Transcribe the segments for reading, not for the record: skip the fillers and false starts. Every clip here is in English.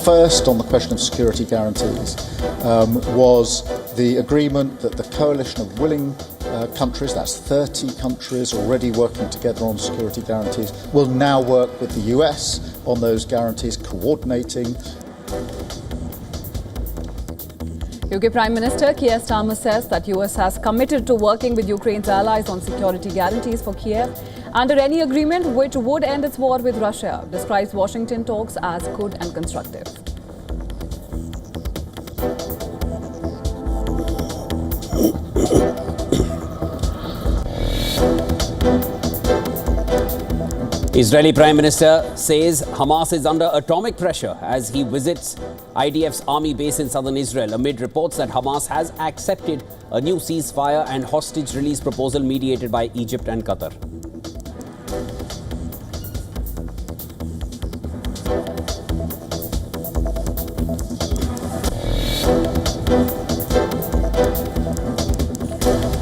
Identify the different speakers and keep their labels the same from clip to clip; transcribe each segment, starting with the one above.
Speaker 1: first, on the question of security guarantees, was the agreement that the coalition of willing countries, that's 30 countries already working together on security guarantees, will now work with the US on those guarantees, coordinating.
Speaker 2: UK Prime Minister Keir Starmer says that US has committed to working with Ukraine's allies on security guarantees for Kiev under any agreement which would end its war with Russia. Describes Washington talks as good and constructive.
Speaker 3: Israeli Prime Minister says Hamas is under atomic pressure as he visits IDF's army base in southern Israel amid reports that Hamas has accepted a new ceasefire and hostage release proposal mediated by Egypt and Qatar.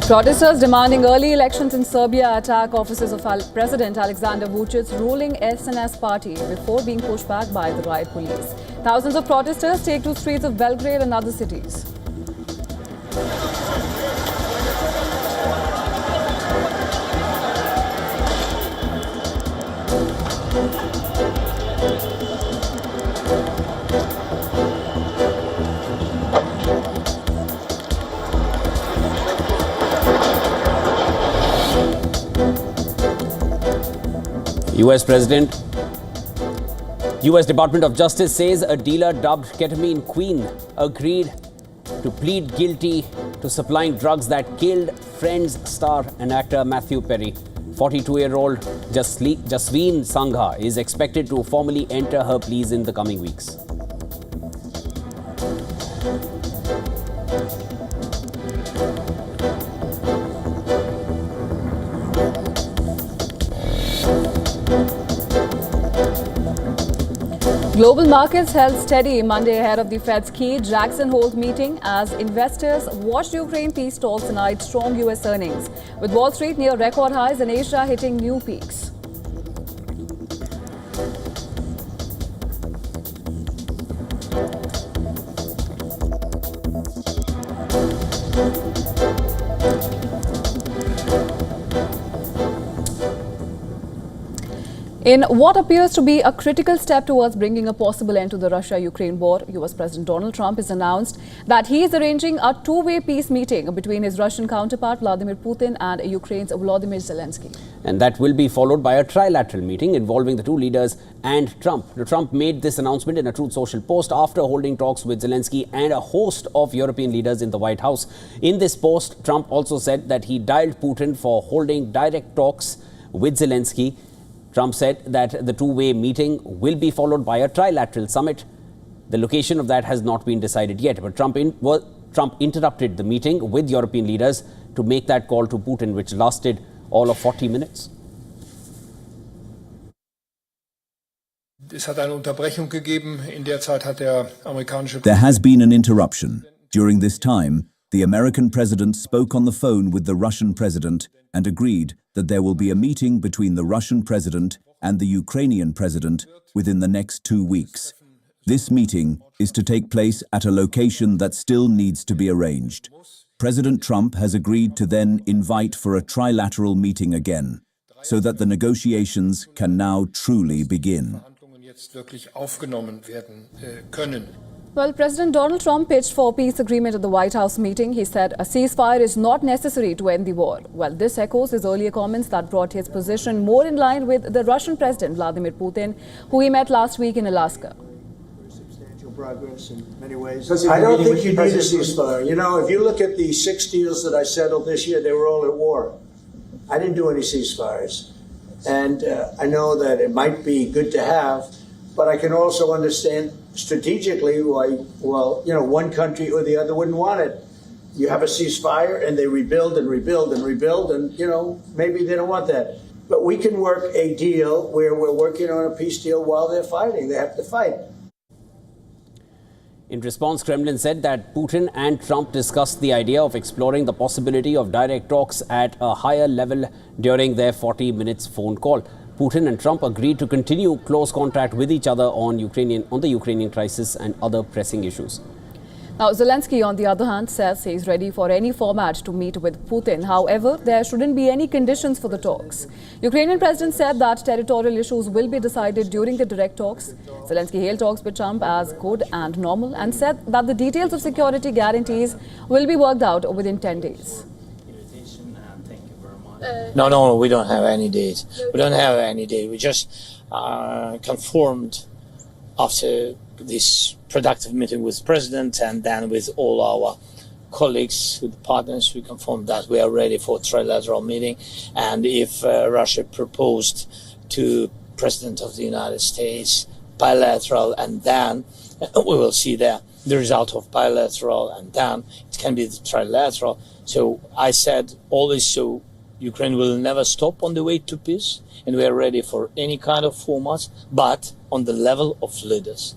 Speaker 2: Protesters demanding early elections in Serbia attack offices of President Alexander Vucic's ruling SNS party before being pushed back by the riot police. Thousands of protesters take to streets of Belgrade and other cities.
Speaker 3: US Department of Justice says a dealer dubbed Ketamine Queen agreed to plead guilty to supplying drugs that killed Friends star and actor Matthew Perry. 42-year-old Jasween Sangha is expected to formally enter her pleas in the coming weeks.
Speaker 2: Global markets held steady Monday ahead of the Fed's key Jackson Hole meeting as investors watched Ukraine peace talks amid strong US earnings, with Wall Street near record highs and Asia hitting new peaks. In what appears to be a critical step towards bringing a possible end to the Russia-Ukraine war, US President Donald Trump has announced that he is arranging a two-way peace meeting between his Russian counterpart Vladimir Putin and Ukraine's Volodymyr Zelensky.
Speaker 3: And that will be followed by a trilateral meeting involving the two leaders and Trump. Trump made this announcement in a Truth Social post after holding talks with Zelensky and a host of European leaders in the White House. In this post, Trump also said that he dialed Putin for holding direct talks with Zelensky. Trump said that the two-way meeting will be followed by a trilateral summit. The location of that has not been decided yet, but Trump interrupted the meeting with European leaders to make that call to Putin, which lasted all of 40 minutes.
Speaker 4: There
Speaker 5: has been an interruption. During this time, the American president spoke on the phone with the Russian president and agreed that there will be a meeting between the Russian president and the Ukrainian president within the next 2 weeks. This meeting is to take place at a location that still needs to be arranged. President Trump has agreed to then invite for a trilateral meeting again, so that the negotiations can now truly begin.
Speaker 2: Well, President Donald Trump pitched for a peace agreement at the White House meeting. He said a ceasefire is not necessary to end the war. Well, this echoes his earlier comments that brought his position more in line with the Russian President Vladimir Putin, who he met last week in Alaska.
Speaker 6: Substantial progress in many ways. I don't think you need a ceasefire. You know, if you look at the 6 deals that I settled this year, they were all at war. I didn't do any ceasefires. And I know that it might be good to have, but I can also understand strategically why, well, you know, one country or the other wouldn't want it. You have a ceasefire and they rebuild and rebuild and rebuild, and, you know, maybe they don't want that. But we can work a deal where we're working on a peace deal while they're fighting. They have to fight.
Speaker 3: In response, Kremlin said that Putin and Trump discussed the idea of exploring the possibility of direct talks at a higher level during their 40 minutes phone call. Putin and Trump agreed to continue close contact with each other on the Ukrainian crisis and other pressing issues.
Speaker 2: Now, Zelensky, on the other hand, says he's ready for any format to meet with Putin. However, there shouldn't be any conditions for the talks. Ukrainian president said that territorial issues will be decided during the direct talks. Zelensky hailed talks with Trump as good and normal and said that the details of security guarantees will be worked out within 10 days.
Speaker 4: No, we don't have any date. We don't have any date. We just confirmed after this productive meeting with President and then with all our colleagues, with partners, we confirmed that we are ready for a trilateral meeting. And if Russia proposed to President of the United States bilateral, and then we will see the result of bilateral, and then it can be the trilateral. So I said always, so Ukraine will never stop on the way to peace, and we are ready for any kind of format, but on the level of leaders.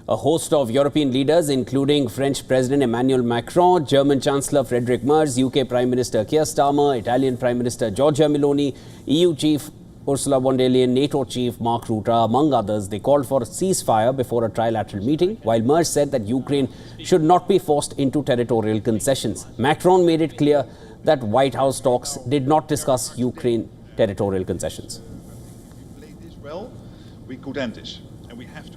Speaker 3: A host of European leaders, including French President Emmanuel Macron, German Chancellor Friedrich Merz, UK Prime Minister Keir Starmer, Italian Prime Minister Giorgia Meloni, EU Chief Ursula von der Leyen, NATO Chief Mark Rutte, among others, they called for a ceasefire before a trilateral meeting, while Merz said that Ukraine should not be forced into territorial concessions. Macron made it clear that White House talks did not discuss Ukraine territorial concessions.
Speaker 7: We could end this, and we have to.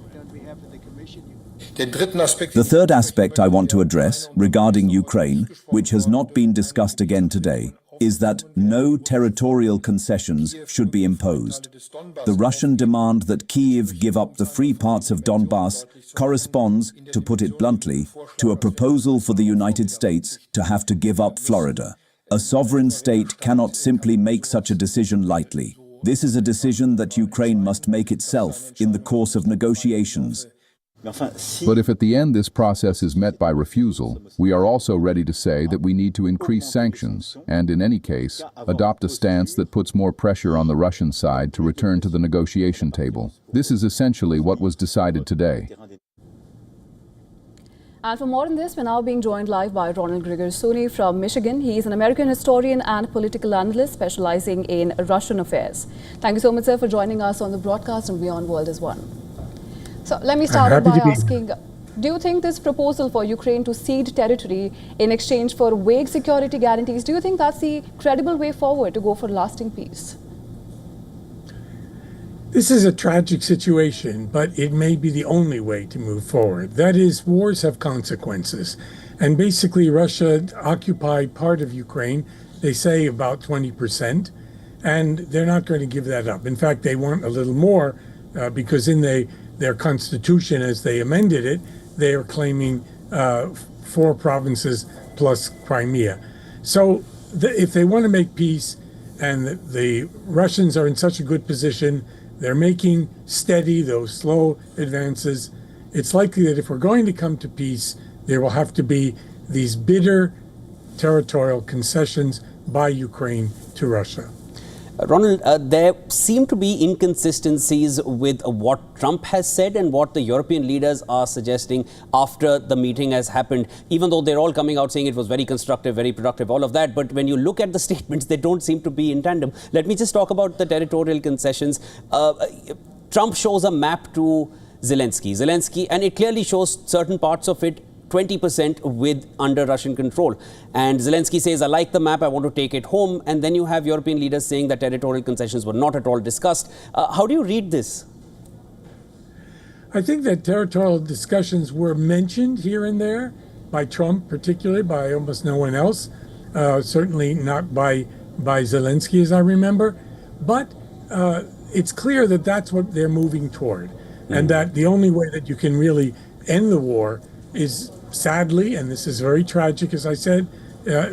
Speaker 5: The third aspect I want to address regarding Ukraine, which has not been discussed again today, is that no territorial concessions should be imposed. The Russian demand that Kyiv give up the free parts of Donbass corresponds, to put it bluntly, to a proposal for the United States to have to give up Florida. A sovereign state cannot simply make such a decision lightly. This is a decision that Ukraine must make itself in the course of negotiations.
Speaker 8: But if at the end this process is met by refusal, we are also ready to say that we need to increase sanctions and, in any case, adopt a stance that puts more pressure on the Russian side to return to the negotiation table. This is essentially what was decided today.
Speaker 2: And for more on this, we're now being joined live by Ronald Grigorsuni from Michigan. He is an American historian and political analyst specializing in Russian affairs. Thank you so much, sir, for joining us on the broadcast on WION World is One. So let me start by asking, do you think this proposal for Ukraine to cede territory in exchange for vague security guarantees, do you think that's the credible way forward to go for lasting peace?
Speaker 9: This is a tragic situation, but it may be the only way to move forward. That is, wars have consequences. And basically, Russia occupied part of Ukraine, they say about 20%, and they're not going to give that up. In fact, they want a little more because in their constitution, as they amended it, they are claiming 4 provinces plus Crimea. So if they want to make peace, and the Russians are in such a good position, they're making steady, though slow advances, it's likely that if we're going to come to peace, there will have to be these bitter territorial concessions by Ukraine to Russia.
Speaker 3: Ronald, there seem to be inconsistencies with what Trump has said and what the European leaders are suggesting after the meeting has happened, even though they're all coming out saying it was very constructive, very productive, all of that. But when you look at the statements, they don't seem to be in tandem. Let me just talk about the territorial concessions. Trump shows a map to Zelensky, and it clearly shows certain parts of it 20% under Russian control. And Zelensky says, I like the map, I want to take it home. And then you have European leaders saying that territorial concessions were not at all discussed. How do you read this?
Speaker 9: I think that territorial discussions were mentioned here and there by Trump, particularly, by almost no one else. Certainly not by Zelensky, as I remember. But it's clear that that's what they're moving toward. And that the only way that you can really end the war is, sadly, and this is very tragic, as I said,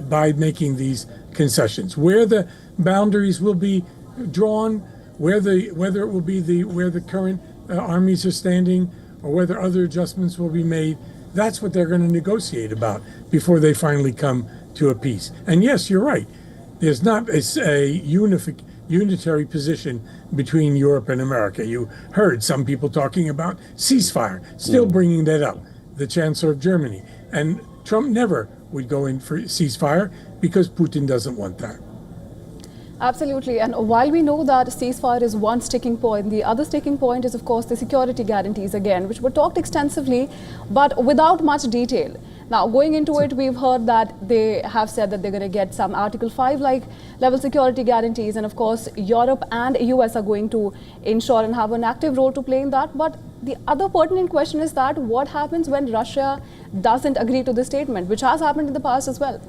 Speaker 9: by making these concessions. Where the boundaries will be drawn, whether it will be where the current armies are standing, or whether other adjustments will be made, that's what they're going to negotiate about before they finally come to a peace. And yes, you're right. There's not a unitary position between Europe and America. You heard some people talking about ceasefire, still bringing that up. The Chancellor of Germany. And Trump never would go in for ceasefire because Putin doesn't want that.
Speaker 2: Absolutely. And while we know that ceasefire is one sticking point, the other sticking point is, of course, the security guarantees again, which were talked extensively, but without much detail. Now, going into it, we've heard that they have said that they're going to get some Article 5-like level security guarantees. And of course, Europe and US are going to ensure and have an active role to play in that. But the other pertinent question is that what happens when Russia doesn't agree to this statement, which has happened in the past as well?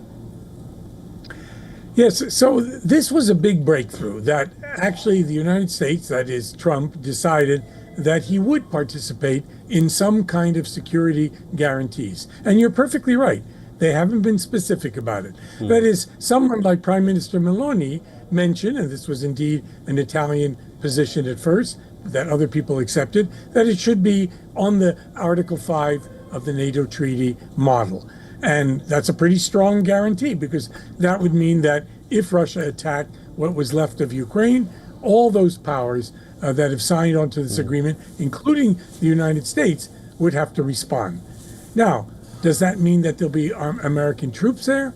Speaker 9: Yes, so this was a big breakthrough that actually the United States, that is Trump, decided that he would participate in some kind of security guarantees. And you're perfectly right. They haven't been specific about it. That is, someone like Prime Minister Meloni mentioned, and this was indeed an Italian position at first, that other people accepted, that it should be on the Article 5 of the NATO treaty model. And that's a pretty strong guarantee, because that would mean that if Russia attacked what was left of Ukraine, all those powers that have signed onto this agreement, including the United States, would have to respond. Now, does that mean that there'll be American troops there?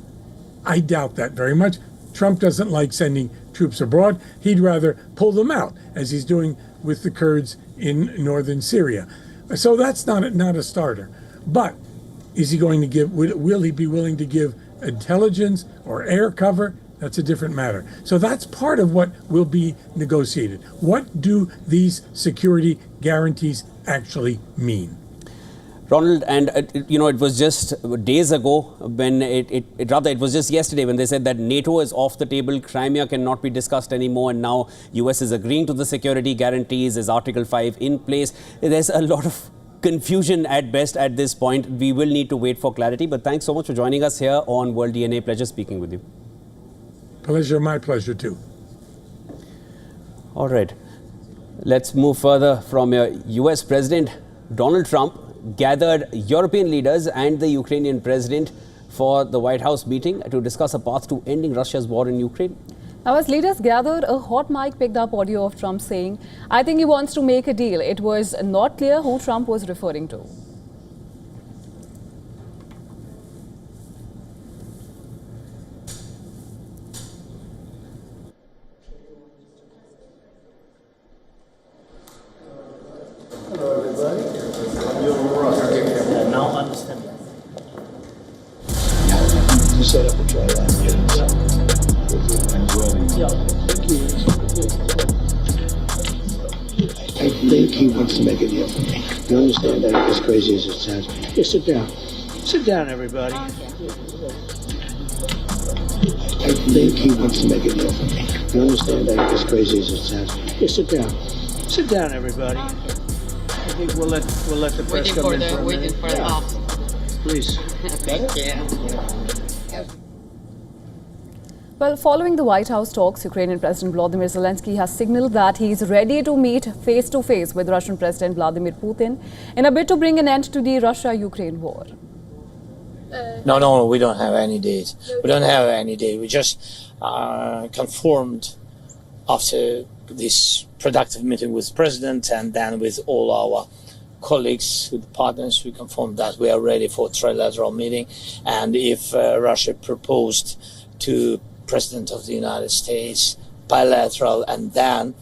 Speaker 9: I doubt that very much. Trump doesn't like sending troops abroad. He'd rather pull them out, as he's doing with the Kurds in northern Syria. So that's not a starter. But is he going to give, will he be willing to give intelligence or air cover? That's a different matter. So that's part of what will be negotiated. What do these security guarantees actually mean?
Speaker 3: Ronald, and it was just days ago when it was just yesterday when they said that NATO is off the table, Crimea cannot be discussed anymore, and now US is agreeing to the security guarantees. Is Article 5 in place? There's a lot of confusion at best at this point. We will need to wait for clarity, but thanks so much for joining us here on World DNA. Pleasure speaking with you.
Speaker 9: Pleasure, my pleasure too.
Speaker 3: All right, let's move further from US President Donald Trump gathered European leaders and the Ukrainian president for the White House meeting to discuss a path to ending Russia's war in Ukraine.
Speaker 2: Now, as leaders gathered, a hot mic picked up audio of Trump saying, "I think he wants to make a deal." It was not clear who Trump was referring to.
Speaker 6: Hello, everybody. Now I understand. You set up a trial. I think he wants to make a deal. You understand that, as crazy as it sounds? Yeah, sit down. Sit down, everybody. I think he wants to make a deal. You understand that, as crazy as it sounds? Yeah, sit down. Sit down, everybody. I think we'll let the press come in for a minute.
Speaker 10: Waiting for the off.
Speaker 6: Please.
Speaker 10: Thank you.
Speaker 2: Well, following the White House talks, Ukrainian President Volodymyr Zelensky has signaled that he is ready to meet face-to-face with Russian President Vladimir Putin in a bid to bring an end to the Russia-Ukraine war.
Speaker 4: No, we don't have any date. We don't have any date. We just confirmed after this productive meeting with the President and then with all our colleagues, with partners, we confirmed that we are ready for a trilateral meeting. And if Russia proposed to President of the United States bilateral, and then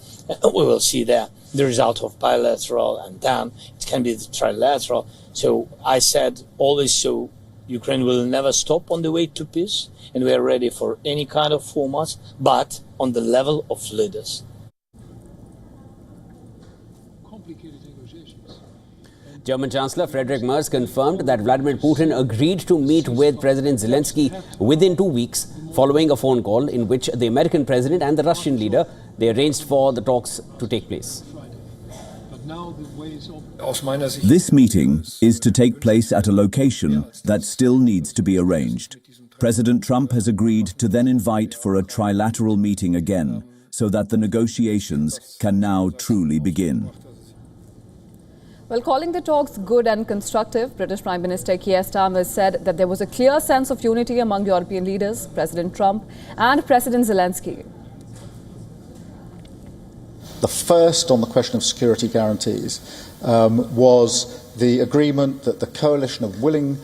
Speaker 4: we will see the result of bilateral, and then it can be the trilateral. So I said always, so Ukraine will never stop on the way to peace, and we are ready for any kind of formats, but on the level of leaders.
Speaker 3: German Chancellor Friedrich Merz confirmed that Vladimir Putin agreed to meet with President Zelensky within 2 weeks, following a phone call in which the American president and the Russian leader, they arranged for the talks to take place.
Speaker 5: This meeting is to take place at a location that still needs to be arranged. President Trump has agreed to then invite for a trilateral meeting again, so that the negotiations can now truly begin.
Speaker 2: Well, calling the talks good and constructive, British Prime Minister Keir Starmer said that there was a clear sense of unity among European leaders, President Trump and President Zelensky.
Speaker 1: The first on the question of security guarantees was the agreement that the coalition of willing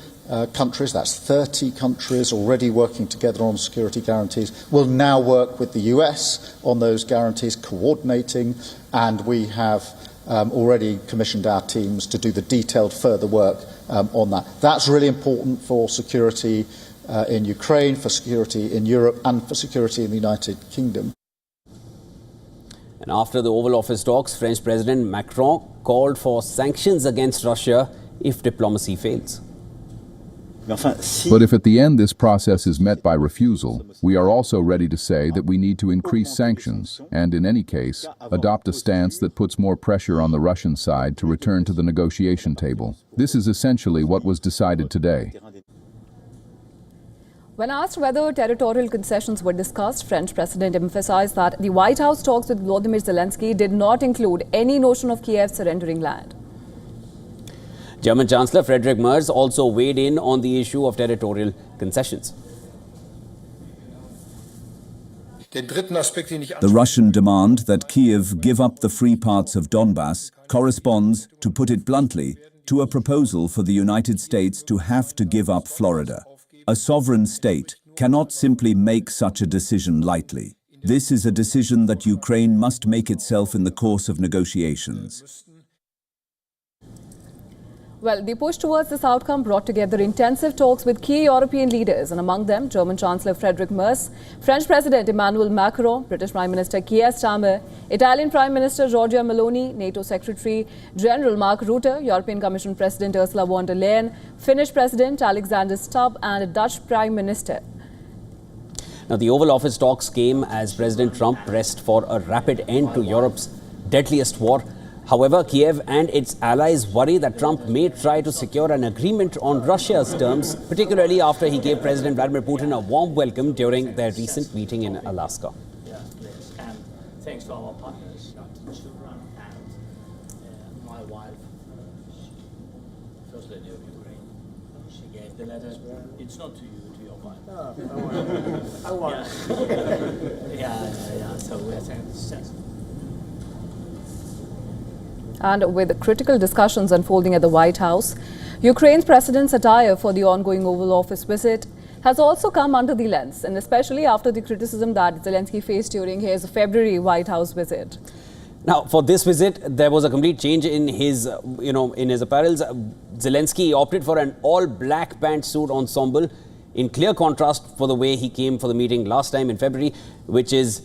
Speaker 1: countries, that's 30 countries already working together on security guarantees, will now work with the US on those guarantees, coordinating, and we have already commissioned our teams to do the detailed further work on that. That's really important for security in Ukraine, for security in Europe, and for security in the United Kingdom.
Speaker 3: And after the Oval Office talks, French President Macron called for sanctions against Russia if diplomacy fails.
Speaker 8: But if at the end this process is met by refusal, we are also ready to say that we need to increase sanctions and, in any case, adopt a stance that puts more pressure on the Russian side to return to the negotiation table. This is essentially what was decided today.
Speaker 2: When asked whether territorial concessions were discussed, French President emphasized that the White House talks with Volodymyr Zelensky did not include any notion of Kiev surrendering land.
Speaker 3: German Chancellor Friedrich Merz also weighed in on the issue of territorial concessions.
Speaker 5: The Russian demand that Kiev give up the free parts of Donbass corresponds, to put it bluntly, to a proposal for the United States to have to give up Florida. A sovereign state cannot simply make such a decision lightly. This is a decision that Ukraine must make itself in the course of negotiations.
Speaker 2: Well, the push towards this outcome brought together intensive talks with key European leaders, and among them German Chancellor Friedrich Merz, French President Emmanuel Macron, British Prime Minister Keir Starmer, Italian Prime Minister Giorgia Meloni, NATO Secretary General Mark Rutte, European Commission President Ursula von der Leyen, Finnish President Alexander Stubb, and Dutch Prime Minister.
Speaker 3: Now, the Oval Office talks came as President Trump pressed for a rapid end to Europe's deadliest war. However, Kiev and its allies worry that Trump may try to secure an agreement on Russia's terms, particularly after he gave President Vladimir Putin a warm welcome during their recent meeting in Alaska.
Speaker 4: Yeah, please. And thanks to our partners, children, and my wife, First Lady of Ukraine. She gave the letter. It's not to you, to your wife.
Speaker 6: I want
Speaker 4: Yeah. So we're thanks.
Speaker 2: And with critical discussions unfolding at the White House, Ukraine's president's attire for the ongoing Oval Office visit has also come under the lens, and especially after the criticism that Zelensky faced during his February White House visit.
Speaker 3: Now, for this visit, there was a complete change in his, in his apparels. Zelensky opted for an all-black pantsuit ensemble, in clear contrast for the way he came for the meeting last time in February, which is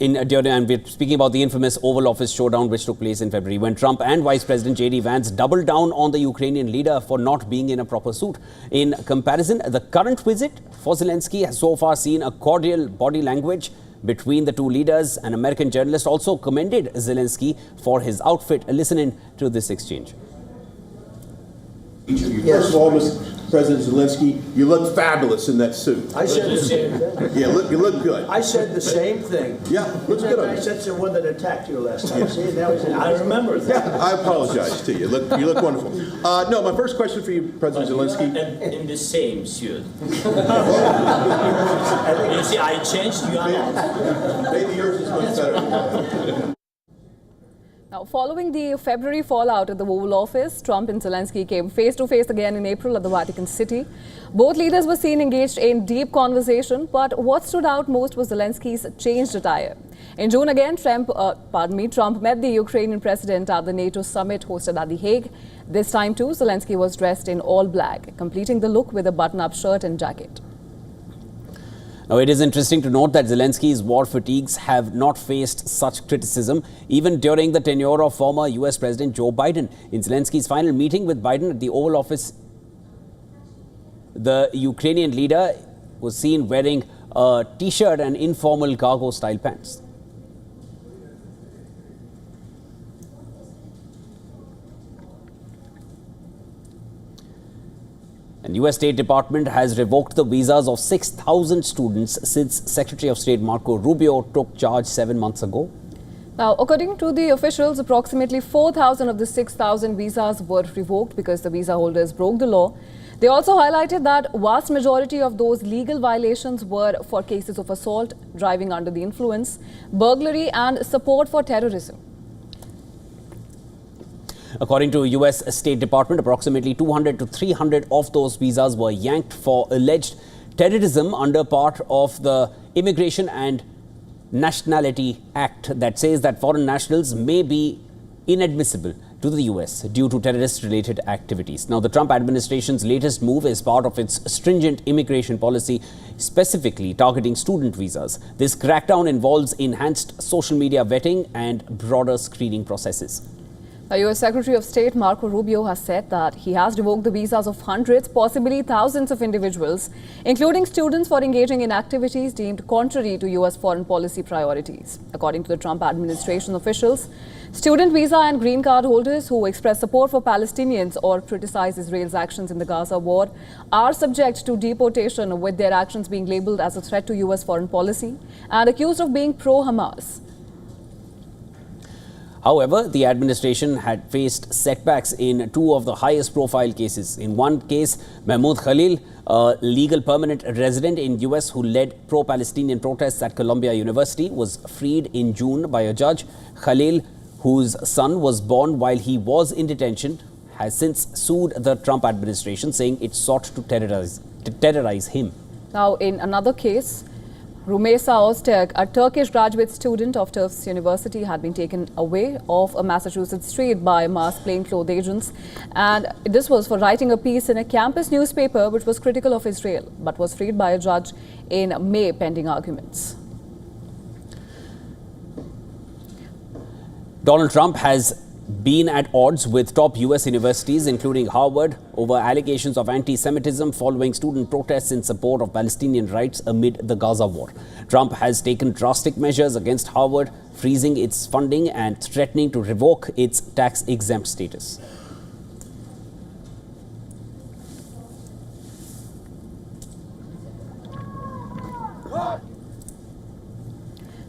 Speaker 3: and we're speaking about the infamous Oval Office showdown which took place in February, when Trump and Vice President J.D. Vance doubled down on the Ukrainian leader for not being in a proper suit. In comparison, the current visit for Zelensky has so far seen a cordial body language between the two leaders. An American journalist also commended Zelensky for his outfit. Listen in to this exchange.
Speaker 11: First of all, Mr. President Zelensky, you look fabulous in that suit.
Speaker 6: I said the same thing.
Speaker 11: Yeah, you look good.
Speaker 6: I said the same thing.
Speaker 11: Yeah, looks good on
Speaker 6: I
Speaker 11: you.
Speaker 6: said the one that attacked you last time. See, that was I remember that.
Speaker 11: Yeah, I apologize to you. You look wonderful. No, my first question for you, President Zelensky.
Speaker 4: In the same suit. You see, I changed you.
Speaker 11: Maybe yours is much better.
Speaker 2: Now, following the February fallout at the Oval Office, Trump and Zelensky came face-to-face again in April at the Vatican City. Both leaders were seen engaged in deep conversation, but what stood out most was Zelensky's changed attire. In June again, Trump met the Ukrainian president at the NATO summit hosted at The Hague. This time too, Zelensky was dressed in all black, completing the look with a button-up shirt and jacket.
Speaker 3: Now, it is interesting to note that Zelensky's war fatigues have not faced such criticism even during the tenure of former US President Joe Biden. In Zelensky's final meeting with Biden at the Oval Office, the Ukrainian leader was seen wearing a t-shirt and informal cargo-style pants. And US State Department has revoked the visas of 6,000 students since Secretary of State Marco Rubio took charge 7 months ago.
Speaker 2: Now, according to the officials, approximately 4,000 of the 6,000 visas were revoked because the visa holders broke the law. They also highlighted that vast majority of those legal violations were for cases of assault, driving under the influence, burglary and support for terrorism.
Speaker 3: According to US State Department, approximately 200 to 300 of those visas were yanked for alleged terrorism under part of the Immigration and Nationality Act that says that foreign nationals may be inadmissible to the US due to terrorist-related activities. Now, the Trump administration's latest move is part of its stringent immigration policy, specifically targeting student visas. This crackdown involves enhanced social media vetting and broader screening processes.
Speaker 2: The US Secretary of State Marco Rubio has said that he has revoked the visas of hundreds, possibly thousands of individuals, including students, for engaging in activities deemed contrary to US foreign policy priorities. According to the Trump administration officials, student visa and green card holders who express support for Palestinians or criticize Israel's actions in the Gaza war are subject to deportation, with their actions being labeled as a threat to US foreign policy and accused of being pro-Hamas.
Speaker 3: However, the administration had faced setbacks in two of the highest profile cases. In one case, Mahmoud Khalil, a legal permanent resident in US who led pro-Palestinian protests at Columbia University, was freed in June by a judge. Khalil, whose son was born while he was in detention, has since sued the Trump administration, saying it sought to terrorize him.
Speaker 2: Now, in another case, Rumeysa Oztek, a Turkish graduate student of Tufts University, had been taken away off a Massachusetts street by masked plainclothes agents. And this was for writing a piece in a campus newspaper which was critical of Israel, but was freed by a judge in May pending arguments.
Speaker 3: Donald Trump has been at odds with top US universities, including Harvard, over allegations of anti-Semitism following student protests in support of Palestinian rights amid the Gaza war. Trump has taken drastic measures against Harvard, freezing its funding and threatening to revoke its tax-exempt status.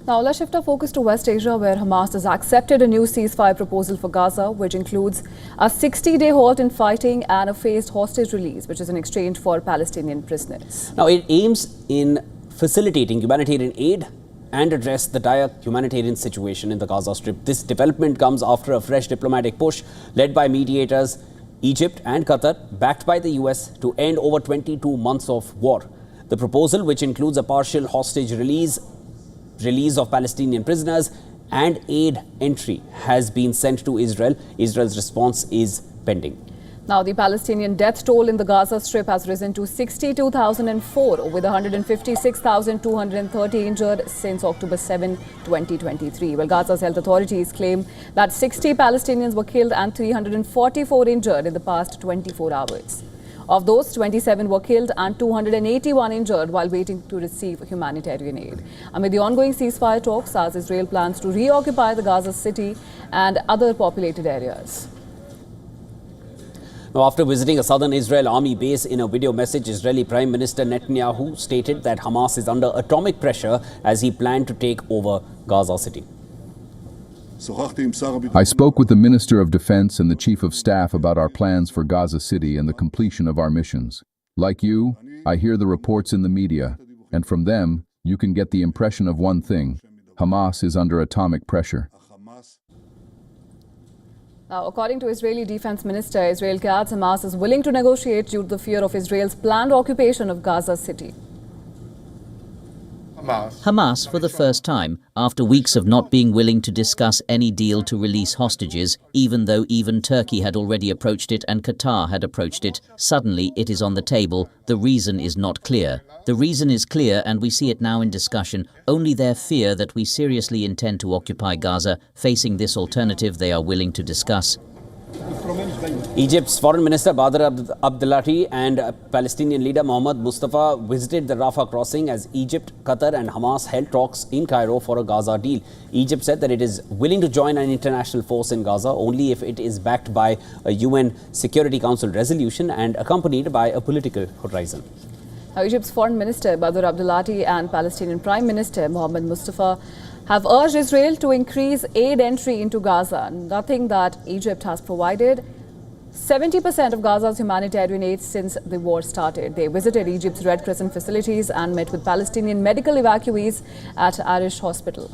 Speaker 2: Now, let's shift our focus to West Asia, where Hamas has accepted a new ceasefire proposal for Gaza, which includes a 60-day halt in fighting and a phased hostage release, which is in exchange for Palestinian prisoners.
Speaker 3: Now, it aims in facilitating humanitarian aid and address the dire humanitarian situation in the Gaza Strip. This development comes after a fresh diplomatic push led by mediators Egypt and Qatar, backed by the US, to end over 22 months of war. The proposal, which includes a partial hostage release of Palestinian prisoners and aid entry, has been sent to Israel. Israel's response is pending.
Speaker 2: Now, the Palestinian death toll in the Gaza Strip has risen to 62,004, with 156,230 injured since October 7, 2023. Well, Gaza's health authorities claim that 60 Palestinians were killed and 344 injured in the past 24 hours. Of those, 27 were killed and 281 injured while waiting to receive humanitarian aid. Amid the ongoing ceasefire talks, as Israel plans to reoccupy the Gaza city and other populated areas.
Speaker 3: Now, after visiting a southern Israel army base, in a video message, Israeli Prime Minister Netanyahu stated that Hamas is under atomic pressure as he planned to take over Gaza city.
Speaker 8: I spoke with the Minister of Defense and the Chief of Staff about our plans for Gaza City and the completion of our missions. Like you, I hear the reports in the media, and from them, you can get the impression of one thing: Hamas is under atomic pressure.
Speaker 2: Now, according to Israeli Defense Minister Israel Katz, Hamas is willing to negotiate due to the fear of Israel's planned occupation of Gaza City.
Speaker 12: Hamas, for the first time, after weeks of not being willing to discuss any deal to release hostages, even though even Turkey had already approached it and Qatar had approached it, suddenly it is on the table. The reason is not clear. The reason is clear, and we see it now in discussion. Only their fear that we seriously intend to occupy Gaza. Facing this alternative, they are willing to discuss.
Speaker 3: Egypt's Foreign Minister Badr Abdelati and Palestinian leader Mohammed Mustafa visited the Rafah crossing as Egypt, Qatar and Hamas held talks in Cairo for a Gaza deal. Egypt said that it is willing to join an international force in Gaza only if it is backed by a UN Security Council resolution and accompanied by a political horizon.
Speaker 2: Now, Egypt's Foreign Minister Badr Abdelati and Palestinian Prime Minister Mohammed Mustafa have urged Israel to increase aid entry into Gaza, nothing that Egypt has provided 70% of Gaza's humanitarian aid since the war started. They visited Egypt's Red Crescent facilities and met with Palestinian medical evacuees at Arish Hospital.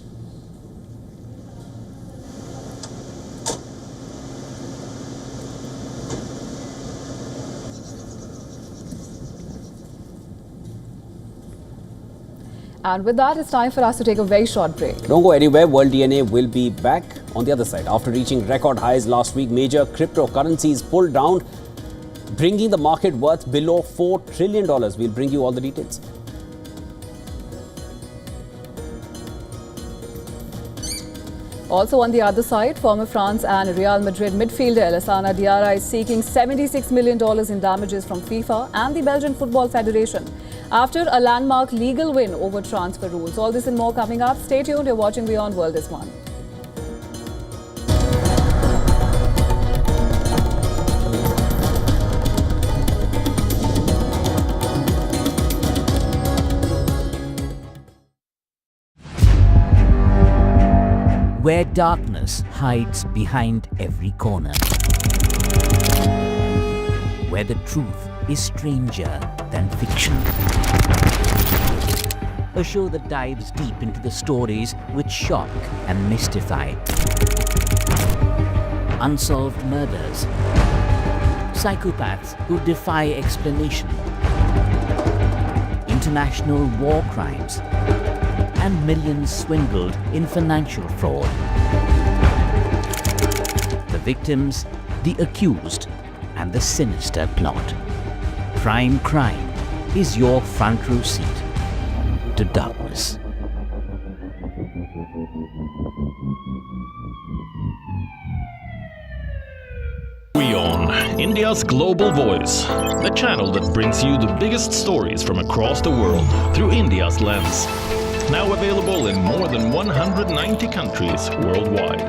Speaker 2: And with that, it's time for us to take a very short break.
Speaker 3: Don't go anywhere. World DNA will be back on the other side. After reaching record highs last week, major cryptocurrencies pulled down, bringing the market worth below $4 trillion. We'll bring you all the details.
Speaker 2: Also on the other side, former France and Real Madrid midfielder Alassane Diarra is seeking $76 million in damages from FIFA and the Belgian Football Federation after a landmark legal win over transfer rules. All this and more coming up. Stay tuned. You're watching WION World is One.
Speaker 13: Where darkness hides behind every corner. Where the truth is stranger than fiction. A show that dives deep into the stories which shock and mystify. Unsolved murders. Psychopaths who defy explanation. International war crimes. And millions swindled in financial fraud. The victims, the accused, and the sinister plot. Prime Crime is your front row seat to darkness.
Speaker 14: WION, India's global voice, the channel that brings you the biggest stories from across the world through India's lens. Now available in more than 190 countries worldwide.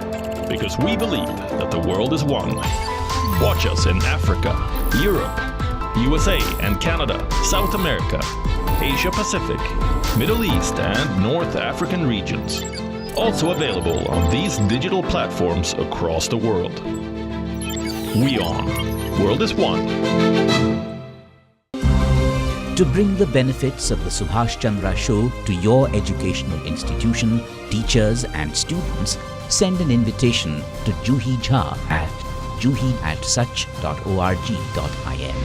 Speaker 14: Because we believe that the world is one. Watch us in Africa, Europe, USA and Canada, South America, Asia Pacific, Middle East and North African regions. Also available on these digital platforms across the world. WION, World is One.
Speaker 13: To bring the benefits of the Subhash Chandra Show to your educational institution, teachers and students, send an invitation to Juhi Jha at juhi@such.org.in.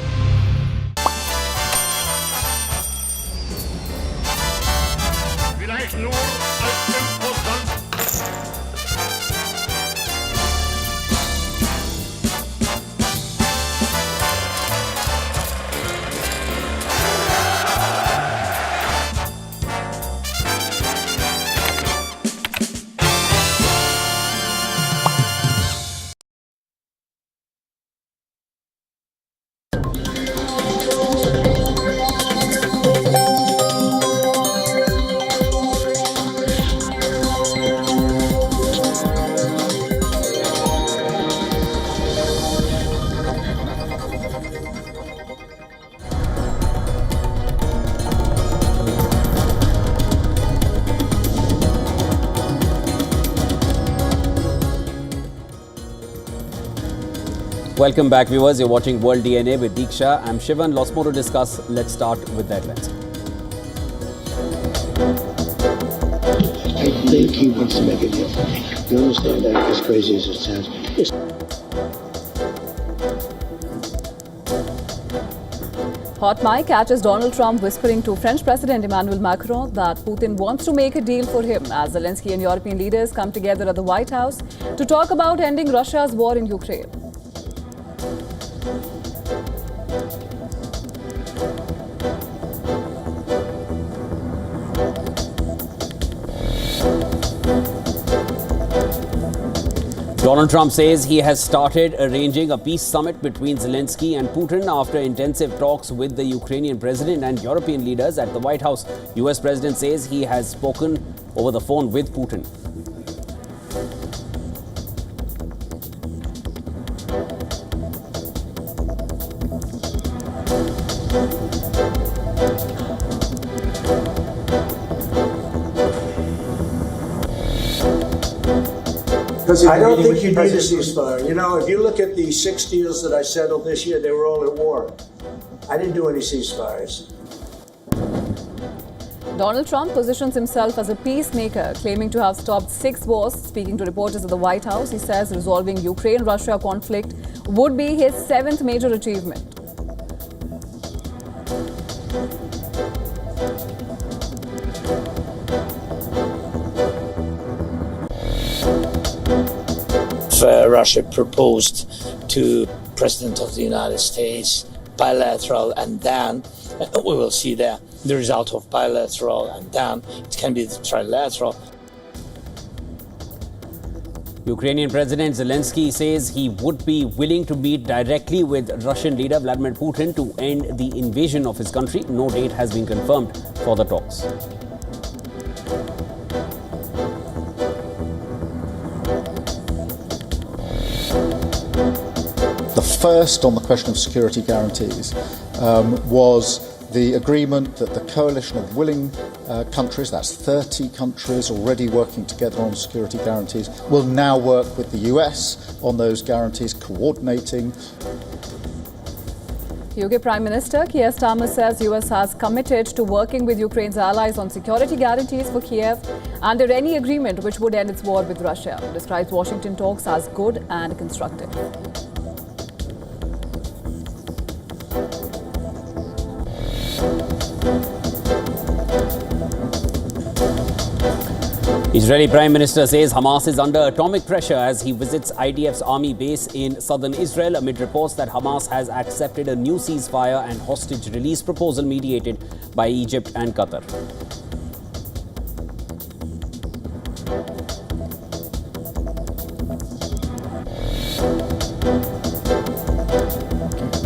Speaker 3: Welcome back, viewers. You're watching World DNA with Deeksha. I'm Shivan. Lots more to discuss. Let's start with the headlines.
Speaker 6: I think he wants to make a deal. You understand that, as crazy as it sounds?
Speaker 2: Hot mic catches Donald Trump whispering to French President Emmanuel Macron that Putin wants to make a deal for him as Zelensky and European leaders come together at the White House to talk about ending Russia's war in Ukraine.
Speaker 3: Donald Trump says he has started arranging a peace summit between Zelensky and Putin after intensive talks with the Ukrainian president and European leaders at the White House. US president says he has spoken over the phone with Putin.
Speaker 6: I don't think you need a ceasefire. You know, if you look at the 6 deals that I settled this year, they were all at war. I didn't do any ceasefires.
Speaker 2: Donald Trump positions himself as a peacemaker, claiming to have stopped 6 wars. Speaking to reporters at the White House, he says resolving Ukraine-Russia conflict would be his 7th major achievement.
Speaker 4: Russia proposed to President of the United States bilateral, and then we will see the result of bilateral, and then it can be trilateral.
Speaker 3: Ukrainian President Zelensky says he would be willing to meet directly with Russian leader Vladimir Putin to end the invasion of his country. No date has been confirmed for the talks.
Speaker 1: The first, on the question of security guarantees, was the agreement that the coalition of willing countries, that's 30 countries already working together on security guarantees, will now work with the US on those guarantees, coordinating.
Speaker 2: UK Prime Minister Keir Starmer says US has committed to working with Ukraine's allies on security guarantees for Kiev under any agreement which would end its war with Russia. Describes Washington talks as good and constructive.
Speaker 3: Israeli Prime Minister says Hamas is under atomic pressure as he visits IDF's army base in southern Israel amid reports that Hamas has accepted a new ceasefire and hostage release proposal mediated by Egypt and Qatar.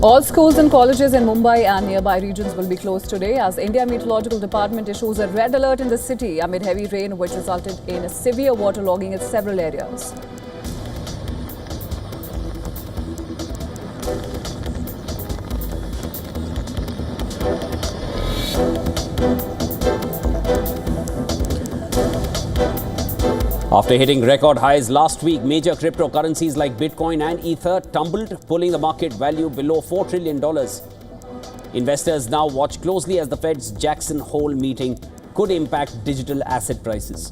Speaker 2: All schools and colleges in Mumbai and nearby regions will be closed today as India Meteorological Department issues a red alert in the city amid heavy rain which resulted in severe waterlogging in several areas.
Speaker 3: After hitting record highs last week, major cryptocurrencies like Bitcoin and Ether tumbled, pulling the market value below $4 trillion. Investors now watch closely as the Fed's Jackson Hole meeting could impact digital asset prices.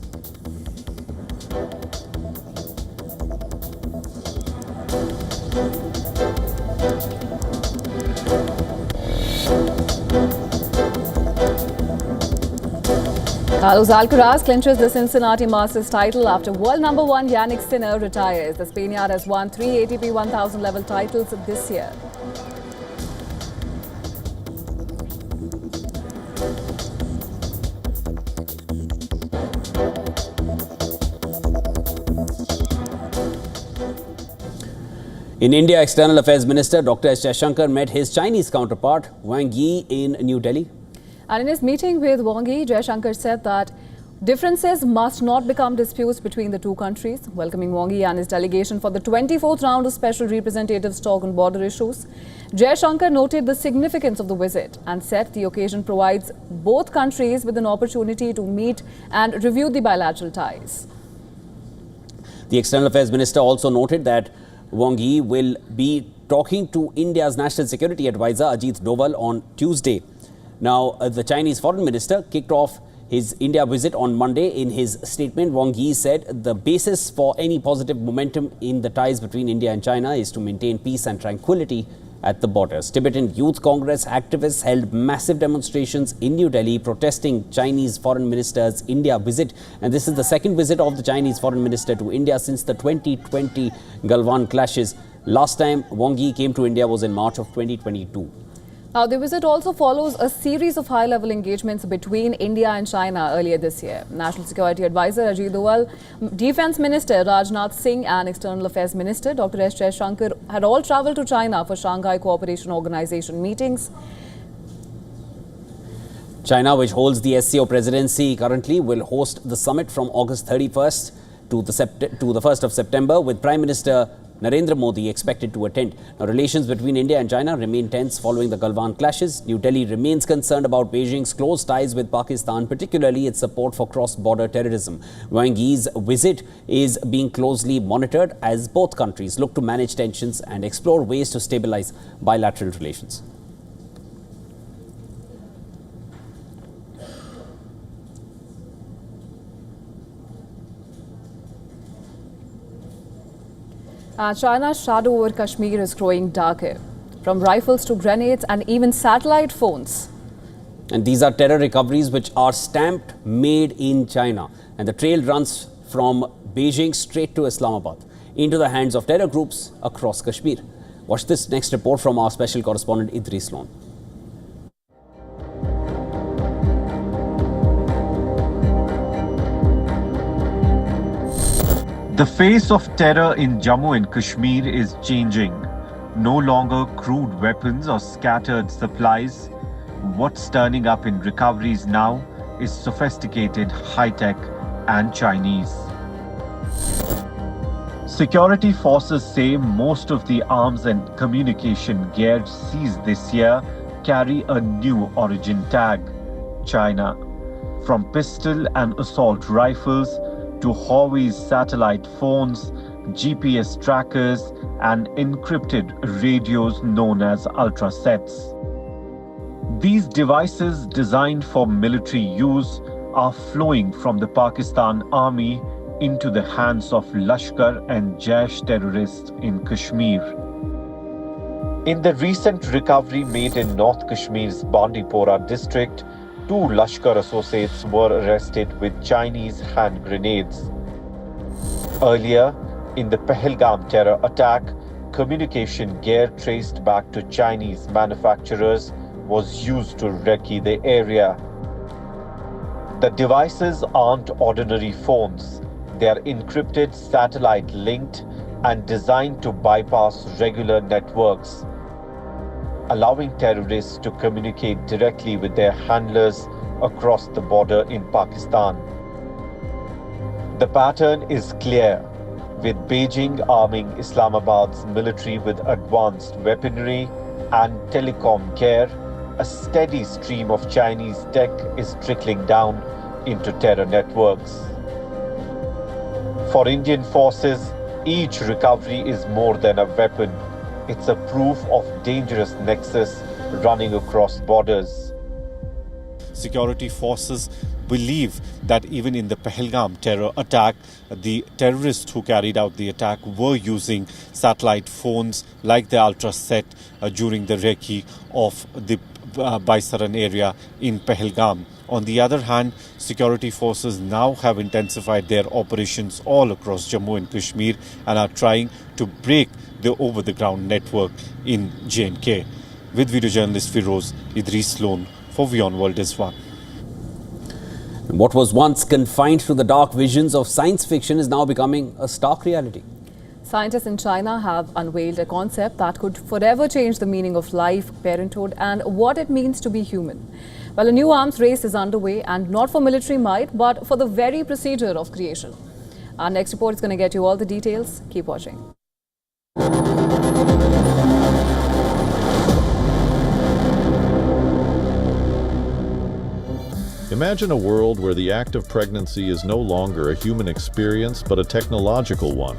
Speaker 2: Carlos Alcaraz clinches the Cincinnati Masters title after world number one Yannick Sinner retires. The Spaniard has won 3 ATP 1000 level titles this year.
Speaker 3: In India, External Affairs Minister Dr. S. Jaishankar met his Chinese counterpart Wang Yi in New Delhi.
Speaker 2: And in his meeting with Wang Yi, Jaishankar said that differences must not become disputes between the two countries, welcoming Wang Yi and his delegation for the 24th round of Special Representatives talk on border issues. Jaishankar noted the significance of the visit and said the occasion provides both countries with an opportunity to meet and review the bilateral ties.
Speaker 3: The External Affairs Minister also noted that Wang Yi will be talking to India's National Security Advisor Ajit Doval on Tuesday. Now, the Chinese Foreign Minister kicked off his India visit on Monday. In his statement, Wang Yi said the basis for any positive momentum in the ties between India and China is to maintain peace and tranquility at the borders. Tibetan Youth Congress activists held massive demonstrations in New Delhi protesting Chinese Foreign Minister's India visit. And this is the second visit of the Chinese Foreign Minister to India since the 2020 Galwan clashes. Last time Wang Yi came to India was in March of 2022.
Speaker 2: Now, the visit also follows a series of high-level engagements between India and China earlier this year. National Security Advisor Ajit Doval, Defence Minister Rajnath Singh and External Affairs Minister Dr. S. Jaishankar had all travelled to China for Shanghai Cooperation Organization meetings.
Speaker 3: China, which holds the SCO presidency currently, will host the summit from August 31st to the 1st of September, with Prime Minister Narendra Modi expected to attend. Now, relations between India and China remain tense following the Galwan clashes. New Delhi remains concerned about Beijing's close ties with Pakistan, particularly its support for cross-border terrorism. Wang Yi's visit is being closely monitored as both countries look to manage tensions and explore ways to stabilize bilateral relations.
Speaker 2: China's shadow over Kashmir is growing darker, from rifles to grenades and even satellite phones.
Speaker 3: And these are terror recoveries which are stamped made in China. And the trail runs from Beijing straight to Islamabad. into the hands of terror groups across Kashmir. Watch this next report from our special correspondent Idris Loan.
Speaker 15: The face of terror in Jammu and Kashmir is changing. No longer crude weapons or scattered supplies. What's turning up in recoveries now is sophisticated, high-tech and Chinese. Security forces say most of the arms and communication gear seized this year carry a new origin tag, China. From pistol and assault rifles to Huawei's satellite phones, GPS trackers and encrypted radios known as ultrasets. These devices designed for military use are flowing from the Pakistan Army into the hands of Lashkar and Jaish terrorists in Kashmir. In the recent recovery made in North Kashmir's Bandipora district, 2 Lashkar associates were arrested with Chinese hand grenades. Earlier, in the Pahalgam terror attack, communication gear traced back to Chinese manufacturers was used to recce the area. The devices aren't ordinary phones. They are encrypted, satellite-linked, and designed to bypass regular networks, allowing terrorists to communicate directly with their handlers across the border in Pakistan. The pattern is clear, with Beijing arming Islamabad's military with advanced weaponry and telecom gear. A steady stream of Chinese tech is trickling down into terror networks. For Indian forces, each recovery is more than a weapon. It's a proof of dangerous nexus running across borders.
Speaker 16: Security forces believe that even in the Pahalgam terror attack, the terrorists who carried out the attack were using satellite phones like the Ultraset during the recce of the Baisaran area in Pahalgam. On the other hand, security forces now have intensified their operations all across Jammu and Kashmir and are trying to break the over-the-ground network in J&K. With video journalist Firoz, Idris Loan for WION World is One.
Speaker 3: What was once confined to the dark visions of science fiction is now becoming a stark reality.
Speaker 2: Scientists in China have unveiled a concept that could forever change the meaning of life, parenthood and what it means to be human. Well, a new arms race is underway, and not for military might, but for the very procedure of creation. Our next report is going to get you all the details. Keep watching.
Speaker 17: Imagine a world where the act of pregnancy is no longer a human experience, but a technological one.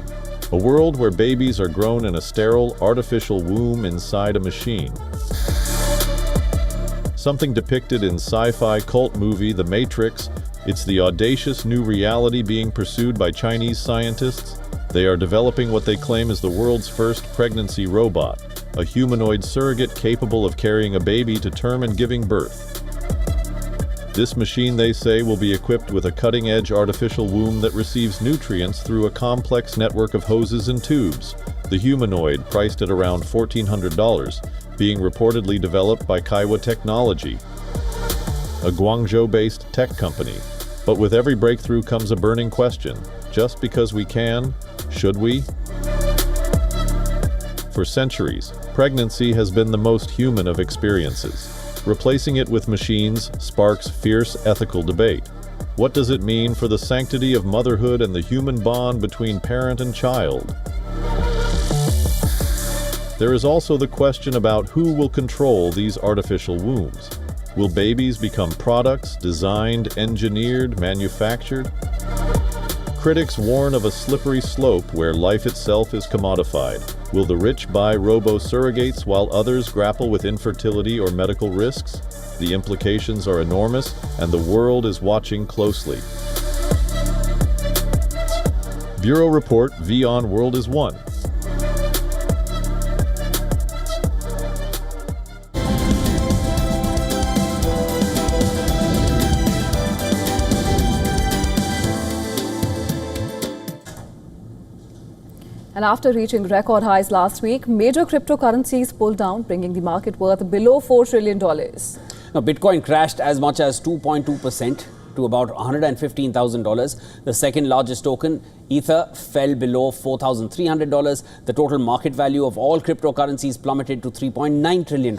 Speaker 17: A world where babies are grown in a sterile, artificial womb inside a machine. Something depicted in sci-fi cult movie The Matrix, it's the audacious new reality being pursued by Chinese scientists. They are developing what they claim is the world's first pregnancy robot, a humanoid surrogate capable of carrying a baby to term and giving birth. This machine, they say, will be equipped with a cutting-edge artificial womb that receives nutrients through a complex network of hoses and tubes. The humanoid, priced at around $1,400, being reportedly developed by Kaiwa Technology, a Guangzhou-based tech company. But with every breakthrough comes a burning question. Just because we can, should we? For centuries, pregnancy has been the most human of experiences. Replacing it with machines sparks fierce ethical debate. What does it mean for the sanctity of motherhood and the human bond between parent and child? There is also the question about who will control these artificial wombs. Will babies become products designed, engineered, manufactured? Critics warn of a slippery slope where life itself is commodified. Will the rich buy robo-surrogates while others grapple with infertility or medical risks? The implications are enormous, and the world is watching closely. Bureau Report, WION World is One.
Speaker 2: And after reaching record highs last week, major cryptocurrencies pulled down, bringing the market worth below $4 trillion.
Speaker 3: Now, Bitcoin crashed as much as 2.2% to about $115,000. The second largest token, Ether, fell below $4,300. The total market value of all cryptocurrencies plummeted to $3.9 trillion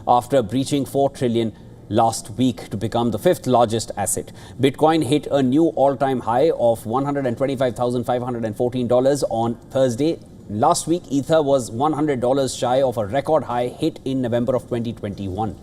Speaker 3: after breaching $4 trillion last week to become the fifth largest asset. Bitcoin hit a new all-time high of $125,514 on Thursday. Last week, Ether was $100 shy of a record high hit in November of 2021.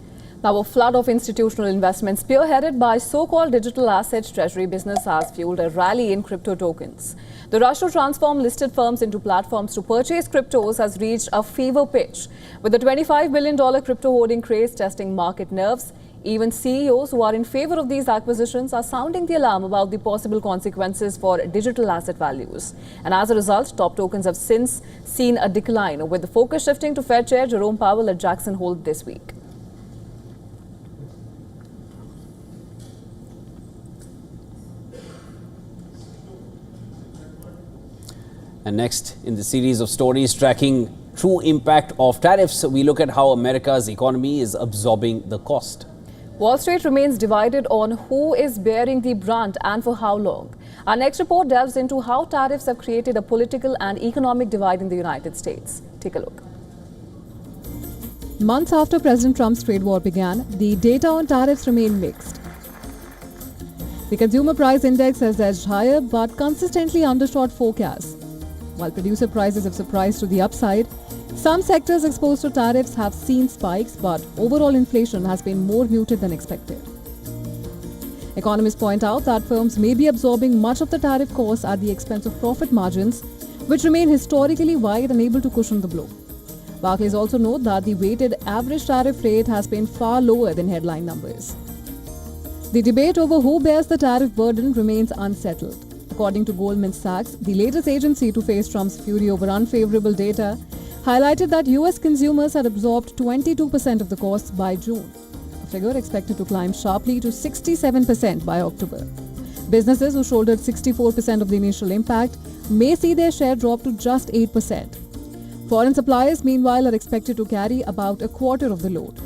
Speaker 2: Now, a flood of institutional investments spearheaded by so-called digital asset treasury business has fueled a rally in crypto tokens. The rush to transform listed firms into platforms to purchase cryptos has reached a fever pitch, with the $25 billion crypto hoarding craze testing market nerves. Even CEOs who are in favor of these acquisitions are sounding the alarm about the possible consequences for digital asset values. And as a result, top tokens have since seen a decline, with the focus shifting to Fed Chair Jerome Powell at Jackson Hole this week.
Speaker 3: And next, in the series of stories tracking true impact of tariffs, we look at how America's economy is absorbing the cost.
Speaker 2: Wall Street remains divided on who is bearing the brunt and for how long. Our next report delves into how tariffs have created a political and economic divide in the United States. Take a look. Months after President Trump's trade war began, the data on tariffs remain mixed. The consumer price index has edged higher but consistently undershot forecasts. While producer prices have surprised to the upside, some sectors exposed to tariffs have seen spikes, but overall inflation has been more muted than expected. Economists point out that firms may be absorbing much of the tariff costs at the expense of profit margins, which remain historically wide and able to cushion the blow. Barclays also note that the weighted average tariff rate has been far lower than headline numbers. The debate over who bears the tariff burden remains unsettled. According to Goldman Sachs, the latest agency to face Trump's fury over unfavorable data, highlighted that US consumers had absorbed 22% of the costs by June, a figure expected to climb sharply to 67% by October. Businesses who shouldered 64% of the initial impact may see their share drop to just 8%. Foreign suppliers, meanwhile, are expected to carry about a quarter of the load.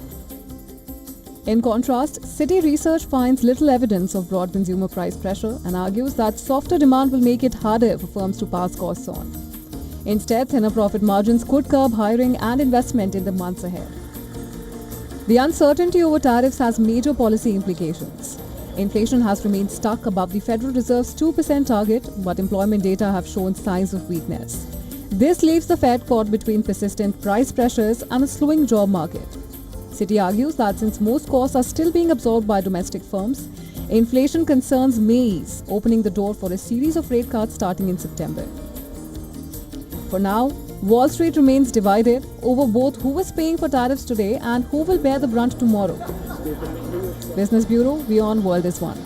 Speaker 2: In contrast, Citi Research finds little evidence of broad consumer price pressure and argues that softer demand will make it harder for firms to pass costs on. Instead, thinner profit margins could curb hiring and investment in the months ahead. The uncertainty over tariffs has major policy implications. Inflation has remained stuck above the Federal Reserve's 2% target, but employment data have shown signs of weakness. This leaves the Fed caught between persistent price pressures and a slowing job market. Citi argues that since most costs are still being absorbed by domestic firms, inflation concerns may ease, opening the door for a series of rate cuts starting in September. For now, Wall Street remains divided over both who is paying for tariffs today and who will bear the brunt tomorrow. Business Bureau, WION World is One.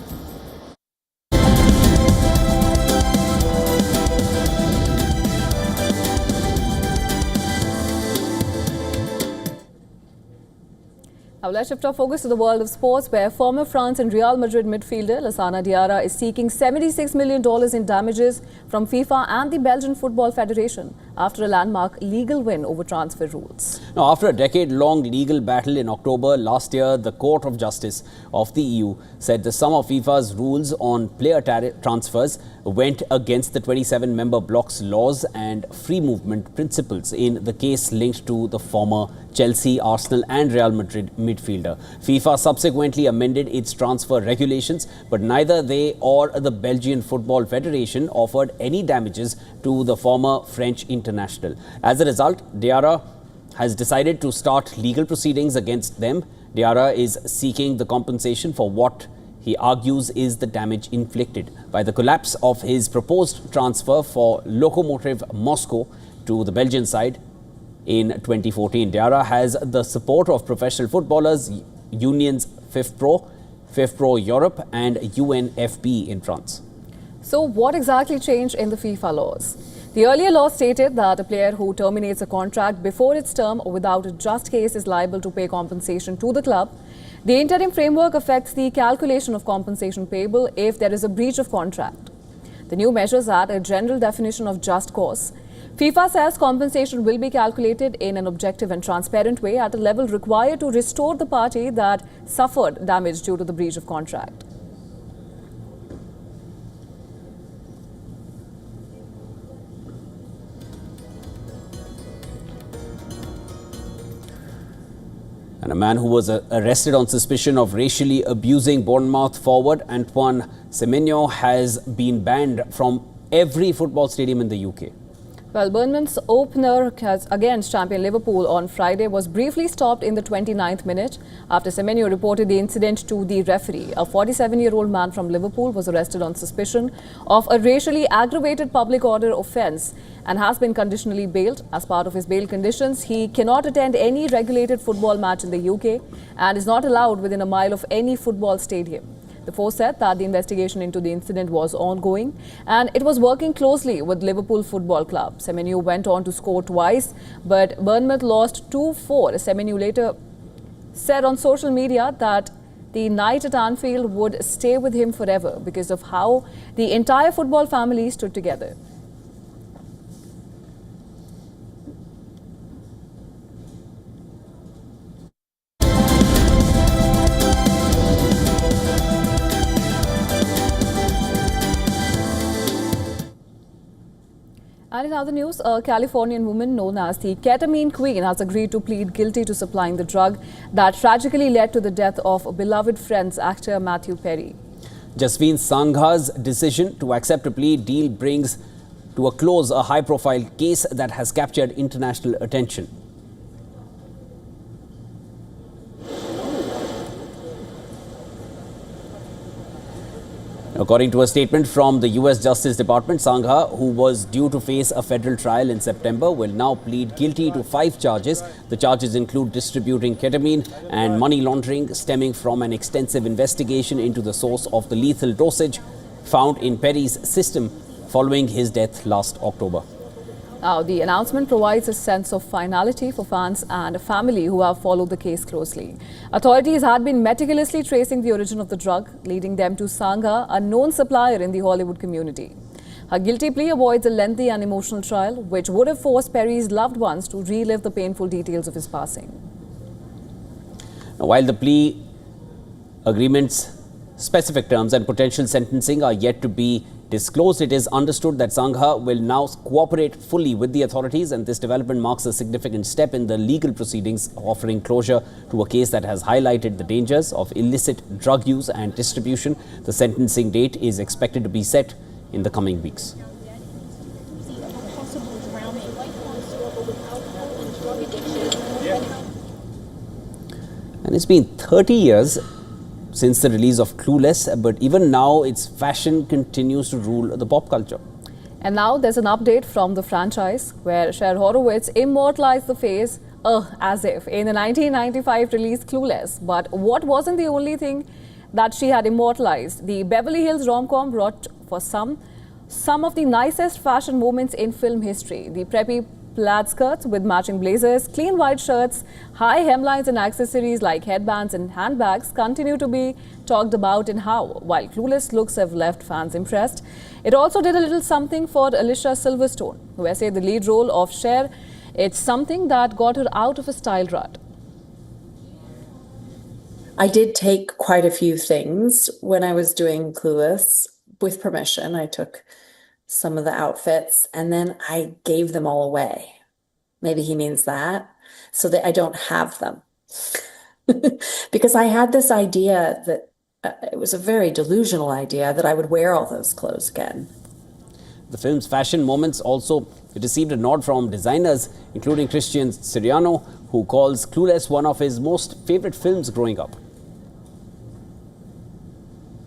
Speaker 2: Now let's shift our focus to the world of sports, where former France and Real Madrid midfielder Lassana Diarra is seeking $76 million in damages from FIFA and the Belgian Football Federation after a landmark legal win over transfer rules.
Speaker 3: Now, after a decade-long legal battle in October last year, the Court of Justice of the EU said the sum of FIFA's rules on player transfers went against the 27-member bloc's laws and free movement principles in the case linked to the former Chelsea, Arsenal and Real Madrid midfielder. FIFA subsequently amended its transfer regulations, but neither they or the Belgian Football Federation offered any damages to the former French international. As a result, Diarra has decided to start legal proceedings against them. Diarra is seeking the compensation for what he argues is the damage inflicted by the collapse of his proposed transfer for Lokomotiv Moscow to the Belgian side in 2014. Diarra has the support of professional footballers unions FIFPro Europe and UNFP in France.
Speaker 2: So what exactly changed in the FIFA laws? The earlier law stated that a player who terminates a contract before its term or without a just case is liable to pay compensation to the club. The interim framework affects the calculation of compensation payable if there is a breach of contract. The new measures add a general definition of just cause. FIFA says compensation will be calculated in an objective and transparent way at a level required to restore the party that suffered damage due to the breach of contract.
Speaker 3: And a man who was arrested on suspicion of racially abusing Bournemouth forward Antoine Semenyo has been banned from every football stadium in the UK.
Speaker 2: Well, Bournemouth's opener against champion Liverpool on Friday was briefly stopped in the 29th minute after Semenyo reported the incident to the referee. A 47-year-old man from Liverpool was arrested on suspicion of a racially aggravated public order offence and has been conditionally bailed. As part of his bail conditions, he cannot attend any regulated football match in the UK and is not allowed within a mile of any football stadium. The force said that the investigation into the incident was ongoing and it was working closely with Liverpool Football Club. Semenyo went on to score twice, but Bournemouth lost 2-4. Semenyo later said on social media that the night at Anfield would stay with him forever because of how the entire football family stood together. And in other news, a Californian woman known as the Ketamine Queen has agreed to plead guilty to supplying the drug that tragically led to the death of beloved Friends actor Matthew Perry.
Speaker 3: Jasveen Sangha's decision to accept a plea deal brings to a close a high-profile case that has captured international attention. According to a statement from the US Justice Department, Sangha, who was due to face a federal trial in September, will now plead guilty to 5 charges. The charges include distributing ketamine and money laundering stemming from an extensive investigation into the source of the lethal dosage found in Perry's system following his death last October.
Speaker 2: Now, the announcement provides a sense of finality for fans and family who have followed the case closely. Authorities had been meticulously tracing the origin of the drug, leading them to Sangha, a known supplier in the Hollywood community. Her guilty plea avoids a lengthy and emotional trial, which would have forced Perry's loved ones to relive the painful details of his passing.
Speaker 3: Now, while the plea agreement's specific terms and potential sentencing are yet to be disclosed, it is understood that Sangha will now cooperate fully with the authorities, and this development marks a significant step in the legal proceedings, offering closure to a case that has highlighted the dangers of illicit drug use and distribution. The sentencing date is expected to be set in the coming weeks. And it's been 30 years since the release of Clueless, but even now its fashion continues to rule the pop culture.
Speaker 2: And now there's an update from the franchise where Cher Horowitz immortalized the face as if in the 1995 release Clueless. But what wasn't the only thing that she had immortalized? The Beverly Hills rom-com brought for some of the nicest fashion moments in film history. The preppy plaid skirts with matching blazers, clean white shirts, high hemlines and accessories like headbands and handbags continue to be talked about in how, while Clueless looks have left fans impressed, it also did a little something for Alicia Silverstone, who essayed the lead role of Cher. It's something that got her out of a style rut.
Speaker 18: I did take quite a few things when I was doing Clueless with permission. I took some of the outfits and then I gave them all away. Maybe he means that, so that I don't have them. Because I had this idea that it was a very delusional idea that I would wear all those clothes again.
Speaker 3: The film's fashion moments also received a nod from designers, including Christian Siriano, who calls Clueless one of his most favorite films growing up.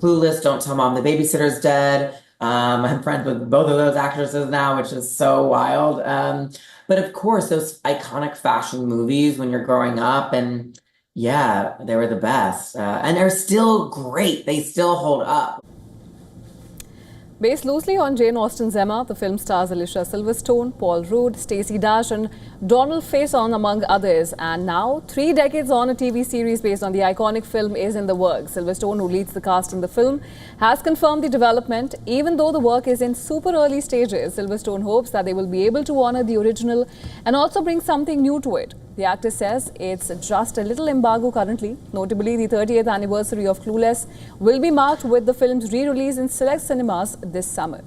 Speaker 19: Clueless, Don't Tell Mom the Babysitter's Dead. I'm friends with both of those actresses now, which is so wild. But of course, those iconic fashion movies when you're growing up, and yeah, they were the best. And they're still great. They still hold up.
Speaker 2: Based loosely on Jane Austen's Emma, the film stars Alicia Silverstone, Paul Rudd, Stacey Dash and Donald Faison among others. And now, 3 decades on, a TV series based on the iconic film is in the works. Silverstone, who leads the cast in the film, has confirmed the development. Even though the work is in super early stages, Silverstone hopes that they will be able to honor the original and also bring something new to it. The actor says it's just a little embargo currently. Notably, the 30th anniversary of Clueless will be marked with the film's re-release in select cinemas this summer.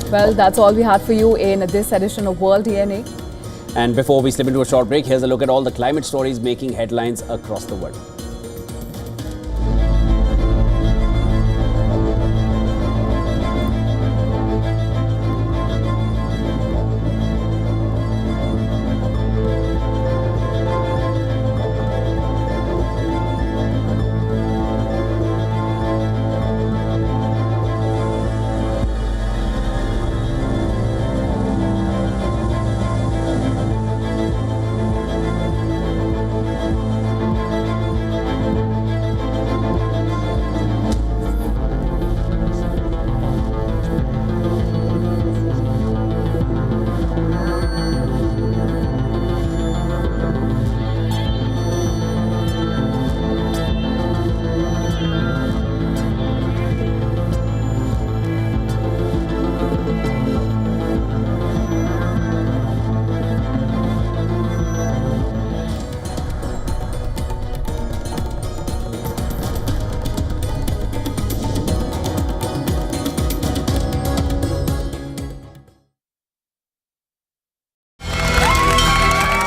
Speaker 2: Well, that's all we had for you in this edition of World DNA.
Speaker 3: And before we slip into a short break, here's a look at all the climate stories making headlines across the world.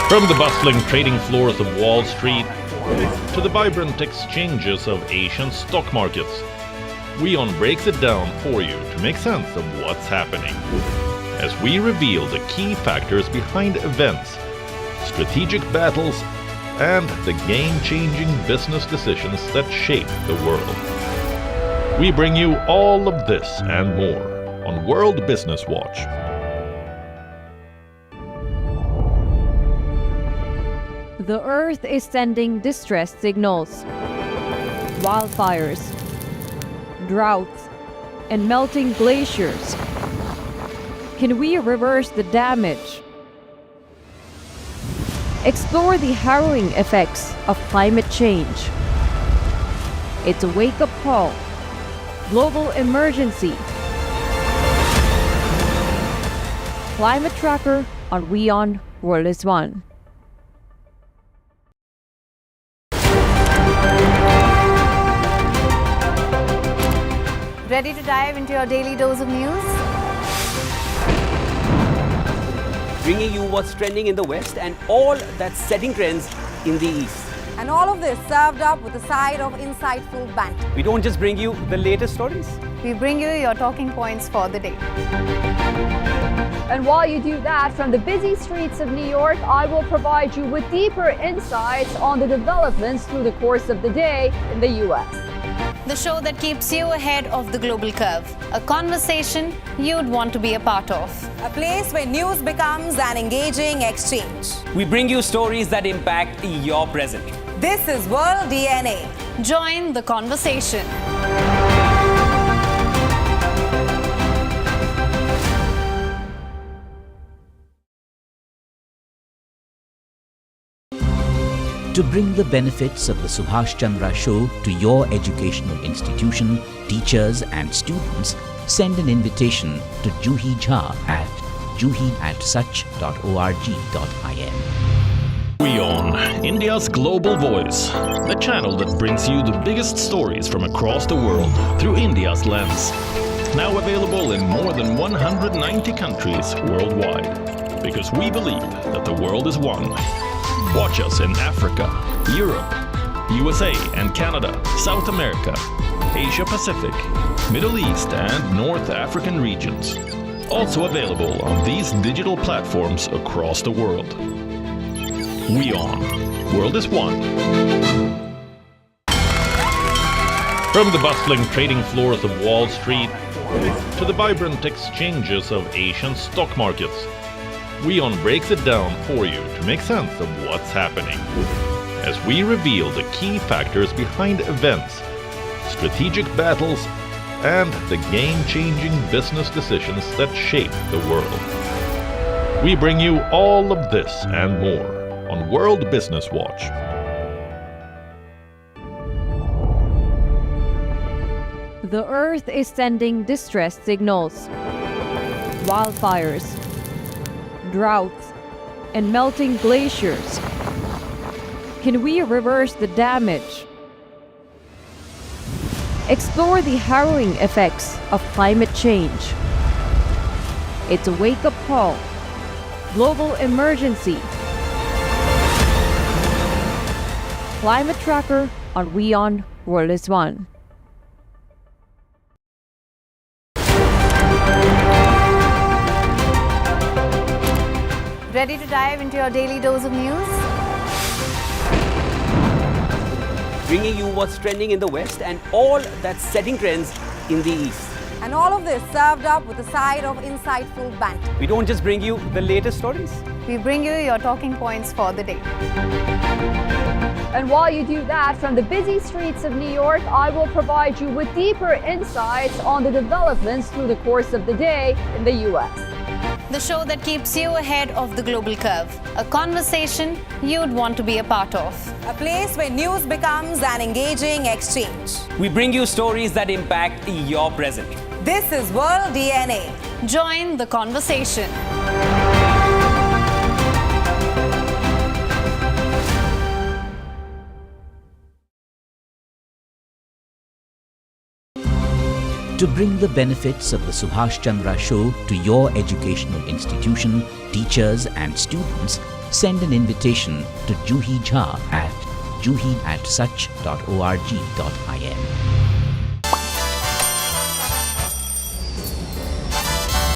Speaker 14: From the bustling trading floors of Wall Street to the vibrant exchanges of Asian stock markets, WION breaks it down for you to make sense of what's happening, as we reveal the key factors behind events, strategic battles, and the game-changing business decisions that shape the world. We bring you all of this and more on World Business Watch.
Speaker 20: The Earth is sending distress signals. Wildfires, droughts, and melting glaciers. Can we reverse the damage? Explore the harrowing effects of climate change. It's a wake-up call. Global emergency. Climate Tracker on WION World is One.
Speaker 21: Ready to dive into your daily dose of news?
Speaker 3: Bringing you what's trending in the West and all that's setting trends in the East.
Speaker 21: And all of this served up with a side of insightful banter.
Speaker 3: We don't just bring you the latest stories.
Speaker 21: We bring you your talking points for the day.
Speaker 20: And while you do that, from the busy streets of New York, I will provide you with deeper insights on the developments through the course of the day in the U.S.
Speaker 21: The show that keeps you ahead of the global curve. A conversation you'd want to be a part of. A place where news becomes an engaging exchange.
Speaker 3: We bring you stories that impact your present.
Speaker 21: This is World DNA. Join the conversation.
Speaker 13: To bring the benefits of the Subhash Chandra Show to your educational institution, teachers and students, send an invitation to Juhi Jha at juhi@such.org.in.
Speaker 14: WION, India's global voice, the channel that brings you the biggest stories from across the world through India's lens. Now available in more than 190 countries worldwide, because we believe that the world is one. Watch us in Africa, Europe, USA and Canada, South America, Asia Pacific, Middle East and North African regions. Also available on these digital platforms across the world. WION, World is One. From the bustling trading floors of Wall Street to the vibrant exchanges of Asian stock markets, WION breaks it down for you to make sense of what's happening, as we reveal the key factors behind events, strategic battles, and the game-changing business decisions that shape the world. We bring you all of this and more on World Business Watch.
Speaker 20: The Earth is sending distress signals. Wildfires, droughts, and melting glaciers. Can we reverse the damage? Explore the harrowing effects of climate change. It's a wake-up call. Global emergency. Climate Tracker on WION World is One.
Speaker 21: Ready to dive into your daily dose of news?
Speaker 3: Bringing you what's trending in the West and all that's setting trends in the East.
Speaker 21: And all of this served up with a side of insightful banter.
Speaker 3: We don't just bring you the latest stories.
Speaker 21: We bring you your talking points for the day.
Speaker 20: And while you do that, from the busy streets of New York, I will provide you with deeper insights on the developments through the course of the day in the U.S.
Speaker 21: The show that keeps you ahead of the global curve. A conversation you'd want to be a part of. A place where news becomes an engaging exchange.
Speaker 3: We bring you stories that impact your present.
Speaker 21: This is World DNA. Join the conversation.
Speaker 13: To bring the benefits of the Subhash Chandra Show to your educational institution, teachers and students, send an invitation to Juhi Jha at juhi@such.org.in.